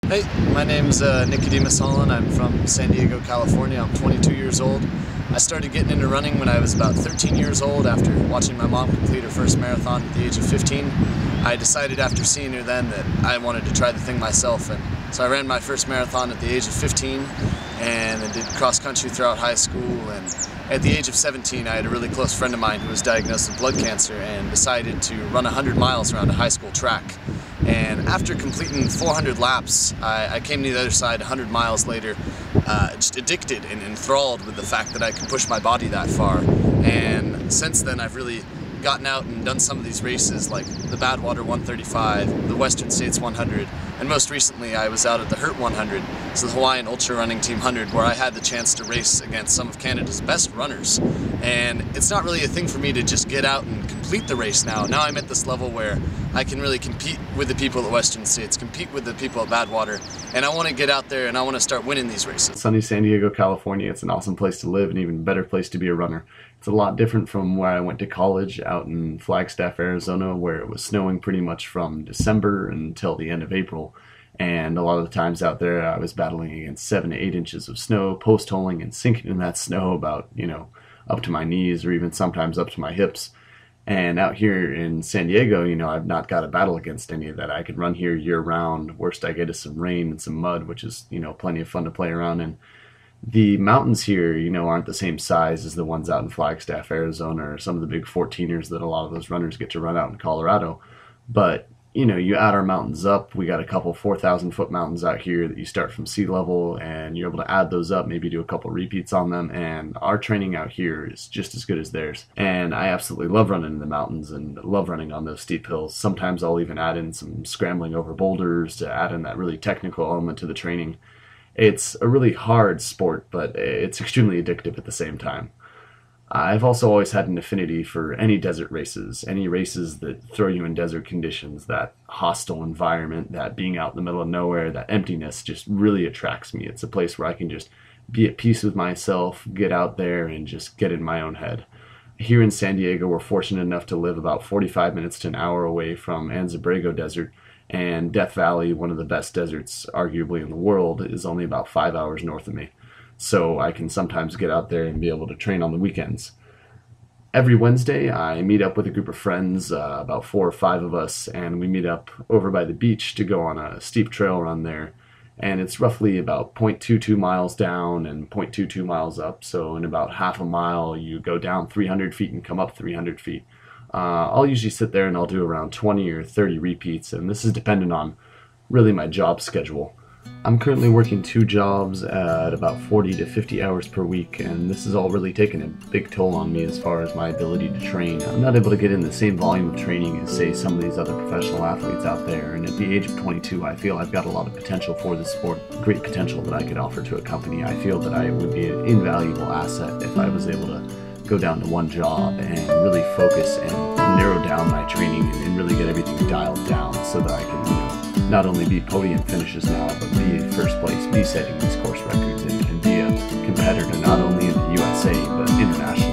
Hey, my name's Nickademus Hollon. I'm from San Diego, California. I'm 22 years old. I started getting into running when I was about 13 years old after watching my mom complete her first marathon at the age of 15. I decided after seeing her then that I wanted to try the thing myself, and so I ran my first marathon at the age of 15 and I did cross country throughout high school. And at the age of 17 I had a really close friend of mine who was diagnosed with blood cancer and decided to run 100 miles around a high school track. And after completing 400 laps, I came to the other side 100 miles later, just addicted and enthralled with the fact that I could push my body that far. And since then I've really gotten out and done some of these races like the Badwater 135, the Western States 100, and most recently I was out at the Hurt 100, so the Hawaiian Ultra Running Team 100, where I had the chance to race against some of Canada's best runners. And it's not really a thing for me to just get out and complete the race now. Now I'm at this level where I can really compete with the people at Western States, compete with the people at Badwater, and I want to get out there and I want to start winning these races. Sunny San Diego, California. It's an awesome place to live, an even better place to be a runner. It's a lot different from where I went to college out in Flagstaff, Arizona, where it was snowing pretty much from December until the end of April. And a lot of the times out there I was battling against 7 to 8 inches of snow, post-holing and sinking in that snow about, up to my knees or even sometimes up to my hips. And out here in San Diego, I've not got to battle against any of that. I could run here year round. Worst I get is some rain and some mud, which is, plenty of fun to play around in. The mountains here, aren't the same size as the ones out in Flagstaff, Arizona, or some of the big 14ers that a lot of those runners get to run out in Colorado. But, you add our mountains up, we got a couple 4,000-foot mountains out here that you start from sea level, and you're able to add those up, maybe do a couple repeats on them, and our training out here is just as good as theirs. And I absolutely love running in the mountains and love running on those steep hills. Sometimes I'll even add in some scrambling over boulders to add in that really technical element to the training. It's a really hard sport, but it's extremely addictive at the same time. I've also always had an affinity for any desert races, any races that throw you in desert conditions. That hostile environment, that being out in the middle of nowhere, that emptiness just really attracts me. It's a place where I can just be at peace with myself, get out there and just get in my own head. Here in San Diego, we're fortunate enough to live about 45 minutes to an hour away from Anza-Borrego Desert, and Death Valley, one of the best deserts arguably in the world, is only about 5 hours north of me. So I can sometimes get out there and be able to train on the weekends. Every Wednesday I meet up with a group of friends, about 4 or 5 of us, and we meet up over by the beach to go on a steep trail run there. And it's roughly about 0.22 miles down and 0.22 miles up, so in about half a mile you go down 300 feet and come up 300 feet. I'll usually sit there and I'll do around 20 or 30 repeats, and this is dependent on really my job schedule. I'm currently working 2 jobs at about 40 to 50 hours per week, and this has all really taken a big toll on me as far as my ability to train. I'm not able to get in the same volume of training as, say, some of these other professional athletes out there, and at the age of 22 I feel I've got a lot of potential for this sport, great potential that I could offer to a company. I feel that I would be an invaluable asset if I was able to go down to one job and really focus and narrow down my training and really get everything dialed down so that I can, not only be podium finishes now, but be first place, be setting these course records, and be a competitor not only in the USA but internationally.